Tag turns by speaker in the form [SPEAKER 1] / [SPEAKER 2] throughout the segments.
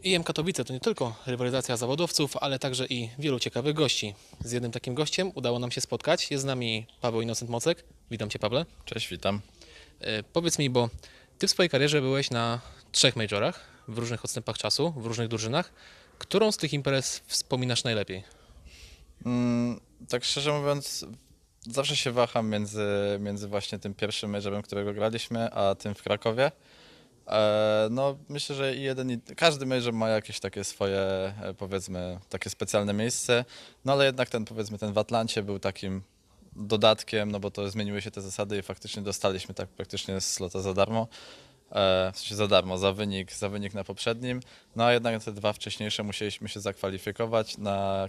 [SPEAKER 1] IM Katowice to nie tylko rywalizacja zawodowców, ale także i wielu ciekawych gości. Z jednym takim gościem udało nam się spotkać. Jest z nami Paweł Innocent-Mocek. Witam Cię, Pawle.
[SPEAKER 2] Cześć, witam.
[SPEAKER 1] Powiedz mi, bo Ty w swojej karierze byłeś na 3 majorach, w różnych odstępach czasu, w różnych drużynach. Którą z tych imprez wspominasz najlepiej?
[SPEAKER 2] Tak szczerze mówiąc, zawsze się waham między właśnie tym pierwszym majorem, którego graliśmy, a tym w Krakowie. No, myślę, że i jeden, i każdy major ma jakieś takie swoje, powiedzmy, takie specjalne miejsce, no ale jednak ten w Atlancie był takim dodatkiem, no bo to zmieniły się te zasady i faktycznie dostaliśmy tak praktycznie slota za darmo. W sensie za darmo, za wynik na poprzednim, no a jednak te dwa wcześniejsze musieliśmy się zakwalifikować na.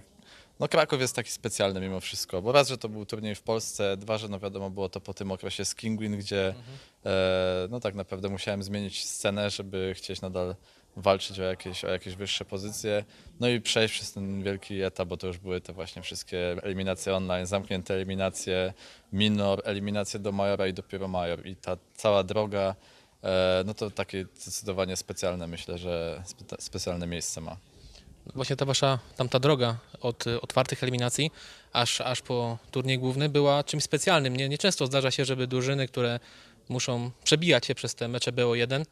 [SPEAKER 2] No Kraków jest taki specjalny mimo wszystko, bo raz, że to był turniej w Polsce, dwa, że no wiadomo było to po tym okresie z Kingwin, gdzie no tak naprawdę musiałem zmienić scenę, żeby chcieć nadal walczyć o jakieś wyższe pozycje, no i przejść przez ten wielki etap, bo to już były te właśnie wszystkie eliminacje online, zamknięte eliminacje, minor, eliminacje do majora i dopiero major i ta cała droga, no to takie zdecydowanie specjalne, myślę, że specjalne miejsce ma.
[SPEAKER 1] Właśnie ta wasza tamta droga od otwartych eliminacji aż po turniej główny była czymś specjalnym. Nieczęsto zdarza się, żeby drużyny, które muszą przebijać się przez te mecze BO1,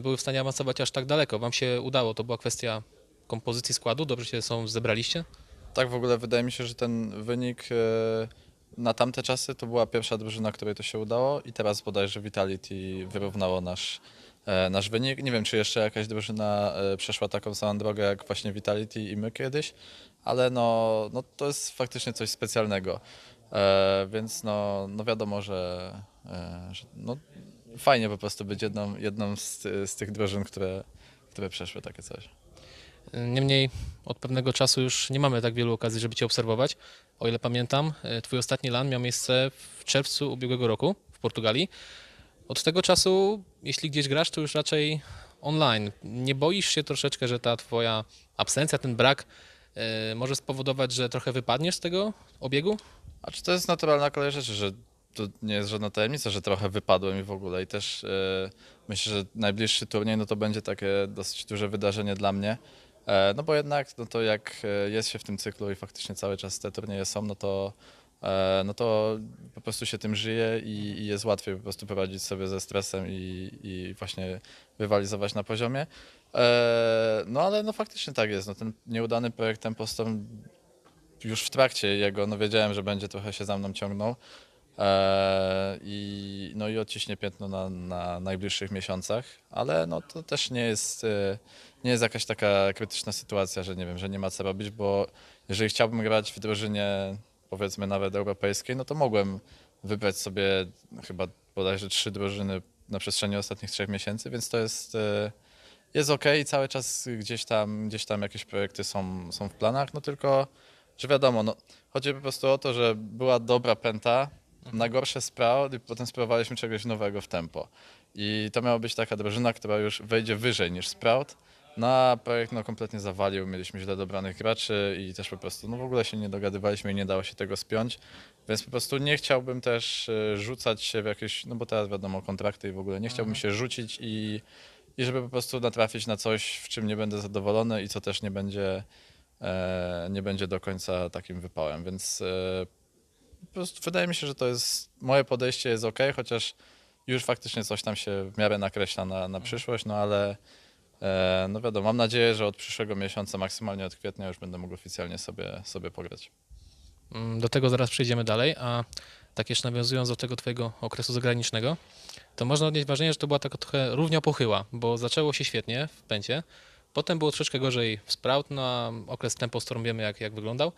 [SPEAKER 1] były w stanie awansować aż tak daleko. Wam się udało, to była kwestia kompozycji składu, dobrze się zebraliście?
[SPEAKER 2] Tak, w ogóle wydaje mi się, że ten wynik na tamte czasy to była pierwsza drużyna, której to się udało i teraz bodajże Vitality wyrównało nasz wynik. Nie wiem, czy jeszcze jakaś drużyna przeszła taką samą drogę jak właśnie Vitality i my kiedyś, ale no to jest faktycznie coś specjalnego. Więc no wiadomo, że no fajnie po prostu być jedną z tych drużyn, które przeszły takie coś.
[SPEAKER 1] Niemniej od pewnego czasu już nie mamy tak wielu okazji, żeby Cię obserwować. O ile pamiętam, Twój ostatni LAN miał miejsce w czerwcu ubiegłego roku w Portugalii. Od tego czasu, jeśli gdzieś grasz, to już raczej online. Nie boisz się troszeczkę, że ta Twoja absencja, ten brak może spowodować, że trochę wypadniesz z tego obiegu?
[SPEAKER 2] A czy to jest naturalna kolej rzeczy, że to nie jest żadna tajemnica, że trochę wypadłem i w ogóle i też myślę, że najbliższy turniej no to będzie takie dosyć duże wydarzenie dla mnie, no bo jednak no to jak jest się w tym cyklu i faktycznie cały czas te turnieje są, no to po prostu się tym żyje i jest łatwiej po prostu poradzić sobie ze stresem i właśnie rywalizować na poziomie. No ale no faktycznie tak jest, no ten nieudany projekt Tempo Storm już w trakcie jego, no wiedziałem, że będzie trochę się za mną ciągnął. No i odciśnie piętno na najbliższych miesiącach, ale no to też nie jest jakaś taka krytyczna sytuacja, że nie wiem, że nie ma co robić, bo jeżeli chciałbym grać w drużynie, powiedzmy nawet europejskiej, no to mogłem wybrać sobie chyba bodajże 3 drużyny na przestrzeni ostatnich 3 miesięcy, więc to jest okej i cały czas gdzieś tam jakieś projekty są w planach, no tylko, że wiadomo, no, chodzi po prostu o to, że była dobra pęta, na gorsze Sprout i potem spróbowaliśmy czegoś nowego w tempo. I to miała być taka drużyna, która już wejdzie wyżej niż Sprout. No a projekt no, kompletnie zawalił, mieliśmy źle dobranych graczy i też po prostu no, w ogóle się nie dogadywaliśmy i nie dało się tego spiąć. Więc po prostu nie chciałbym też rzucać się w jakieś, no bo teraz wiadomo, kontrakty i w ogóle nie chciałbym się rzucić i żeby po prostu natrafić na coś, w czym nie będę zadowolony i co też nie będzie do końca takim wypałem, więc po prostu wydaje mi się, że to jest, moje podejście jest ok, chociaż już faktycznie coś tam się w miarę nakreśla na przyszłość, no ale no wiadomo, mam nadzieję, że od przyszłego miesiąca, maksymalnie od kwietnia już będę mógł oficjalnie sobie pograć.
[SPEAKER 1] Do tego zaraz przejdziemy dalej, a tak jeszcze nawiązując do tego Twojego okresu zagranicznego, to można odnieść wrażenie, że to była taka trochę równia pochyła, bo zaczęło się świetnie w pęcie, potem było troszeczkę gorzej w Sprout, no a okres Tempo Storm wiemy jak wyglądał.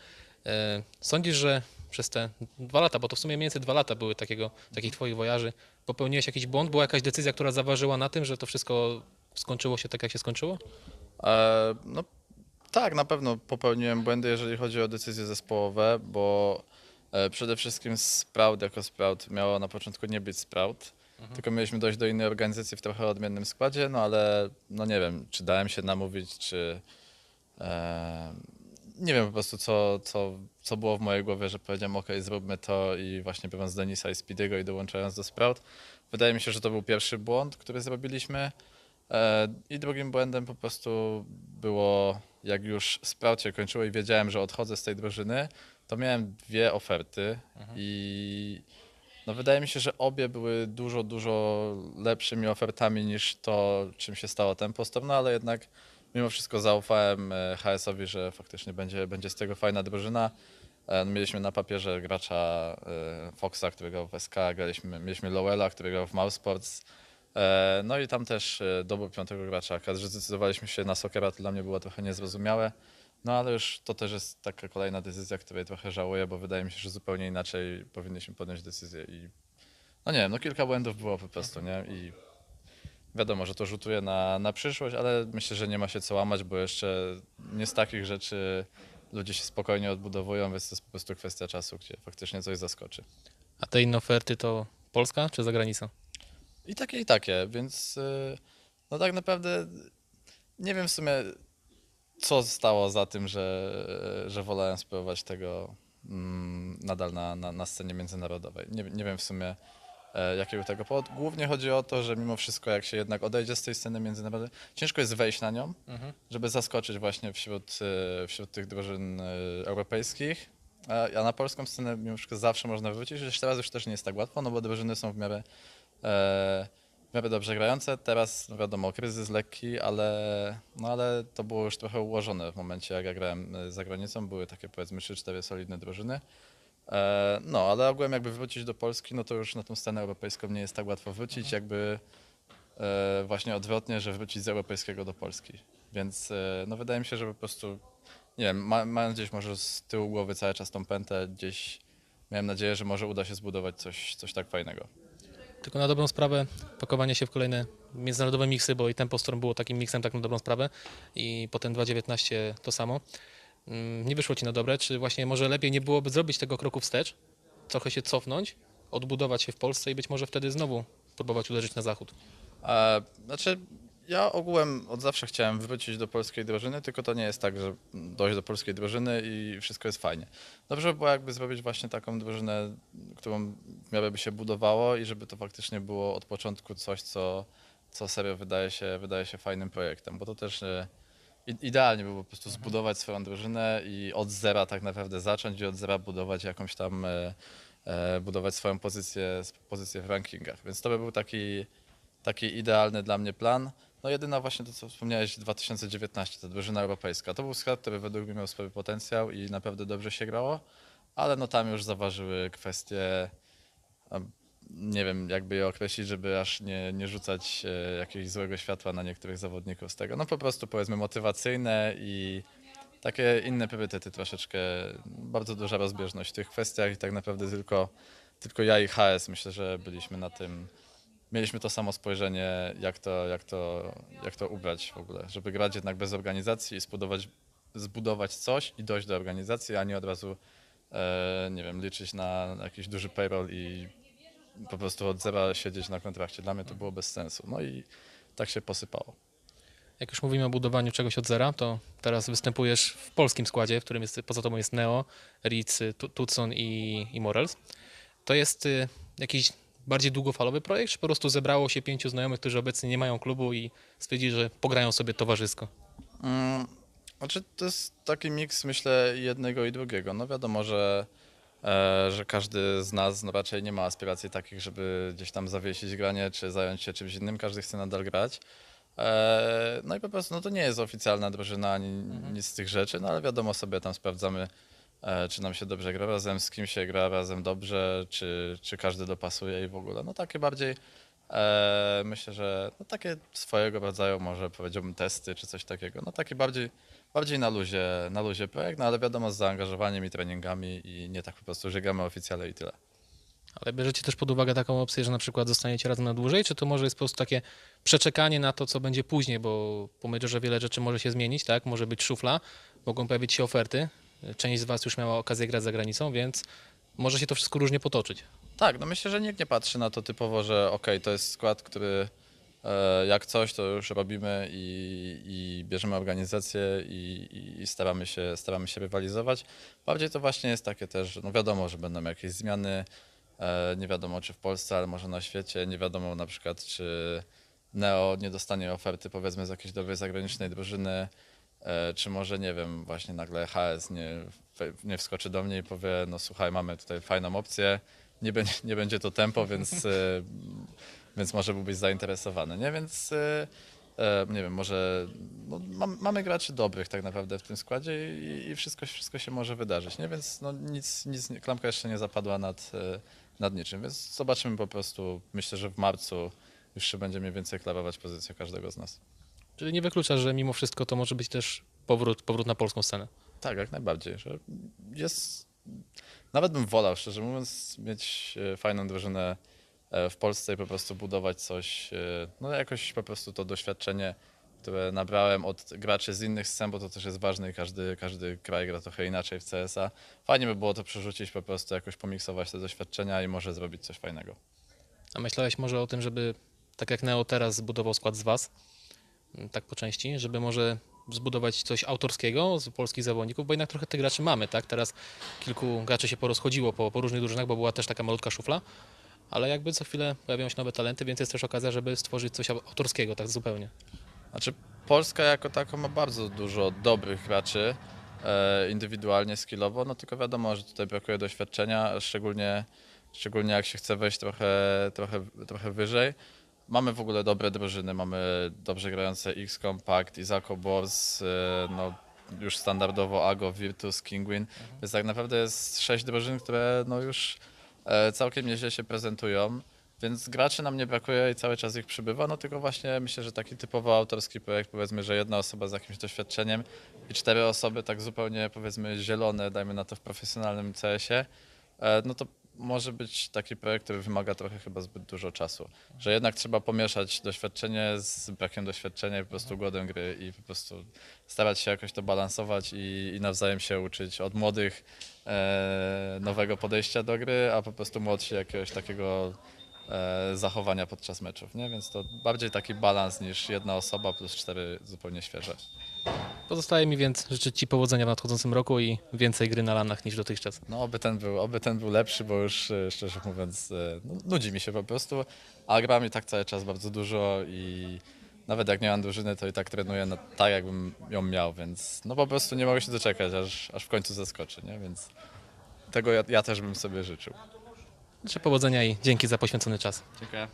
[SPEAKER 1] Sądzisz, że przez te 2 lata, bo to w sumie mniej więcej 2 lata były takich Twoich wojaży, popełniłeś jakiś błąd? Była jakaś decyzja, która zaważyła na tym, że to wszystko skończyło się tak, jak się skończyło?
[SPEAKER 2] No tak, na pewno popełniłem błędy, jeżeli chodzi o decyzje zespołowe, bo przede wszystkim Sprout jako Sprout miało na początku nie być Sprout, tylko mieliśmy dojść do innej organizacji w trochę odmiennym składzie, no ale no nie wiem, czy dałem się namówić, czy e, nie wiem po prostu co było w mojej głowie, że powiedziałem ok, zróbmy to i właśnie biorąc Denisa i Speedy'ego i dołączając do Sprout. Wydaje mi się, że to był pierwszy błąd, który zrobiliśmy. I drugim błędem po prostu było, jak już sprawcie się kończyło i wiedziałem, że odchodzę z tej drużyny, to miałem dwie oferty i no wydaje mi się, że obie były dużo, dużo lepszymi ofertami niż to, czym się stało Tempostor, no ale jednak mimo wszystko zaufałem HS-owi, że faktycznie będzie z tego fajna drużyna. Mieliśmy na papierze gracza Foxa, który grał w SK, mieliśmy Lowella, który grał w Mousesports. No i tam też dobór piątego gracza. Że zdecydowaliśmy się na Sockera, to dla mnie było trochę niezrozumiałe. No ale już to też jest taka kolejna decyzja, której trochę żałuję, bo wydaje mi się, że zupełnie inaczej powinniśmy podjąć decyzję i no nie wiem, no kilka błędów było po prostu, nie? I wiadomo, że to rzutuje na przyszłość, ale myślę, że nie ma się co łamać, bo jeszcze nie z takich rzeczy ludzie się spokojnie odbudowują, więc to jest po prostu kwestia czasu, gdzie faktycznie coś zaskoczy.
[SPEAKER 1] A te inne oferty to Polska czy zagranica?
[SPEAKER 2] I takie, więc no tak naprawdę nie wiem w sumie, co stało za tym, że wolałem spróbować tego nadal na scenie międzynarodowej. Nie wiem w sumie, jakiego tego powodu. Głównie chodzi o to, że mimo wszystko, jak się jednak odejdzie z tej sceny międzynarodowej, ciężko jest wejść na nią, żeby zaskoczyć właśnie wśród tych drużyn europejskich. A na polską scenę mimo wszystko zawsze można wrócić, chociaż teraz już też nie jest tak łatwo, no bo drużyny są w miarę dobrze grające. Teraz no wiadomo, kryzys lekki, ale to było już trochę ułożone w momencie, jak ja grałem za granicą. Były takie powiedzmy 3-4 solidne drużyny. No, ale ogółem jakby wrócić do Polski, no to już na tą scenę europejską nie jest tak łatwo wrócić, jakby właśnie odwrotnie, że wrócić z europejskiego do Polski. Więc no wydaje mi się, że po prostu, nie wiem, mając gdzieś może z tyłu głowy cały czas tą pętę, gdzieś miałem nadzieję, że może uda się zbudować coś tak fajnego.
[SPEAKER 1] Tylko na dobrą sprawę pakowanie się w kolejne międzynarodowe miksy, bo i Tempostorm było takim miksem tak na dobrą sprawę i potem 2.19 to samo. Nie wyszło ci na dobre, czy właśnie może lepiej nie byłoby zrobić tego kroku wstecz, trochę się cofnąć, odbudować się w Polsce i być może wtedy znowu próbować uderzyć na zachód?
[SPEAKER 2] Znaczy, ja ogółem od zawsze chciałem wrócić do polskiej drużyny, tylko to nie jest tak, że dojść do polskiej drużyny i wszystko jest fajnie. Dobrze by było jakby zrobić właśnie taką drużynę, którą w miarę by się budowało i żeby to faktycznie było od początku coś, co serio wydaje się fajnym projektem, bo to też idealnie by było po prostu zbudować swoją drużynę i od zera tak naprawdę zacząć i od zera budować jakąś tam, budować swoją pozycję w rankingach, więc to by był taki idealny dla mnie plan. No jedyna właśnie to, co wspomniałeś, 2019, ta drużyna europejska. To był skład, który według mnie miał spory potencjał i naprawdę dobrze się grało, ale no tam już zaważyły kwestie, a nie wiem jakby je określić, żeby aż nie rzucać jakiegoś złego światła na niektórych zawodników z tego. No po prostu powiedzmy motywacyjne i takie inne priorytety troszeczkę, bardzo duża rozbieżność w tych kwestiach i tak naprawdę tylko ja i HS myślę, że byliśmy na tym. Mieliśmy to samo spojrzenie, jak to ubrać w ogóle, żeby grać jednak bez organizacji i zbudować coś i dojść do organizacji, a nie od razu, nie wiem, liczyć na jakiś duży payroll i po prostu od zera siedzieć na kontrakcie. Dla mnie to było bez sensu. No i tak się posypało.
[SPEAKER 1] Jak już mówimy o budowaniu czegoś od zera, to teraz występujesz w polskim składzie, w którym poza tobą jest Neo, Ritz, Tucson i Morels. To jest jakiś bardziej długofalowy projekt, czy po prostu zebrało się 5 znajomych, którzy obecnie nie mają klubu i stwierdzili, że pograją sobie towarzysko?
[SPEAKER 2] Mm, Znaczy to jest taki miks, myślę, jednego i drugiego. No wiadomo, że każdy z nas no raczej nie ma aspiracji takich, żeby gdzieś tam zawiesić granie czy zająć się czymś innym. Każdy chce nadal grać. No i po prostu no to nie jest oficjalna drużyna ani nic z tych rzeczy, no ale wiadomo sobie tam sprawdzamy, czy nam się dobrze gra razem, z kim się gra razem dobrze, czy każdy dopasuje i w ogóle. No takie bardziej myślę, że no takie swojego rodzaju może powiedziałbym testy czy coś takiego. No taki bardziej na luzie projekt, no ale wiadomo z zaangażowaniem i treningami i nie tak po prostu, że gramy oficjale i tyle.
[SPEAKER 1] Ale bierzecie też pod uwagę taką opcję, że na przykład zostaniecie razem na dłużej, czy to może jest po prostu takie przeczekanie na to, co będzie później, bo po Majorze wiele rzeczy może się zmienić, tak? Może być szufla, mogą pojawić się oferty. Część z was już miała okazję grać za granicą, więc może się to wszystko różnie potoczyć.
[SPEAKER 2] Tak, no myślę, że nikt nie patrzy na to typowo, że okej, to jest skład, który jak coś, to już robimy i bierzemy organizację i staramy się rywalizować. Bardziej to właśnie jest takie też, że no wiadomo, że będą jakieś zmiany, nie wiadomo czy w Polsce, ale może na świecie, nie wiadomo na przykład Neo nie dostanie oferty powiedzmy z jakiejś dobrej zagranicznej drużyny, czy może nie wiem, właśnie nagle HS nie wskoczy do mnie i powie, no słuchaj, mamy tutaj fajną opcję, nie będzie to tempo, więc może byłbyś zainteresowany, nie? Więc nie wiem, może no, mamy graczy dobrych tak naprawdę w tym składzie i wszystko się może wydarzyć, nie? Więc no, klamka jeszcze nie zapadła nad niczym, więc zobaczymy po prostu, myślę, że w marcu już się będzie mniej więcej klarować pozycja każdego z nas.
[SPEAKER 1] Czyli nie wykluczasz, że mimo wszystko to może być też powrót na polską scenę.
[SPEAKER 2] Tak, jak najbardziej, że jest... Nawet bym wolał, szczerze mówiąc, mieć fajną drużynę w Polsce i po prostu budować coś, no jakoś po prostu to doświadczenie, które nabrałem od graczy z innych scen, bo to też jest ważne i każdy kraj gra trochę inaczej w CS-a. Fajnie by było to przerzucić, po prostu jakoś pomiksować te doświadczenia i może zrobić coś fajnego.
[SPEAKER 1] A myślałeś może o tym, żeby tak jak Neo teraz zbudował skład z was, tak po części, żeby może zbudować coś autorskiego z polskich zawodników, bo jednak trochę tych graczy mamy, tak? Teraz kilku graczy się porozchodziło po różnych drużynach, bo była też taka malutka szufla, ale jakby co chwilę pojawiają się nowe talenty, więc jest też okazja, żeby stworzyć coś autorskiego, tak zupełnie.
[SPEAKER 2] Znaczy, Polska jako tako ma bardzo dużo dobrych graczy, indywidualnie, skillowo, no tylko wiadomo, że tutaj brakuje doświadczenia, szczególnie jak się chce wejść trochę wyżej. Mamy w ogóle dobre drużyny, mamy dobrze grające X-Compact, Izako Bors, no już standardowo Ago, Virtus, Kingwin, więc tak naprawdę jest 6 drużyn, które no już całkiem nieźle się prezentują. Więc graczy nam nie brakuje i cały czas ich przybywa, no tylko właśnie myślę, że taki typowo autorski projekt, powiedzmy, że jedna osoba z jakimś doświadczeniem i 4 osoby tak zupełnie powiedzmy zielone, dajmy na to w profesjonalnym CS-ie, no to może być taki projekt, który wymaga trochę chyba zbyt dużo czasu. Że jednak trzeba pomieszać doświadczenie z brakiem doświadczenia i po prostu głodem gry i po prostu starać się jakoś to balansować i nawzajem się uczyć od młodych nowego podejścia do gry, a po prostu młodsi jakiegoś takiego zachowania podczas meczów, nie? Więc to bardziej taki balans niż jedna osoba plus 4 zupełnie świeże.
[SPEAKER 1] Pozostaje mi więc życzyć Ci powodzenia w nadchodzącym roku i więcej gry na lanach niż dotychczas.
[SPEAKER 2] No oby ten był lepszy, bo już szczerze mówiąc no, nudzi mi się po prostu, a gram i tak cały czas bardzo dużo i nawet jak nie mam drużyny, to i tak trenuję tak, jakbym ją miał, więc no po prostu nie mogę się doczekać, aż w końcu zaskoczy, nie? Więc tego ja też bym sobie życzył.
[SPEAKER 1] Życzę powodzenia i dzięki za poświęcony czas.
[SPEAKER 2] Dziękuję.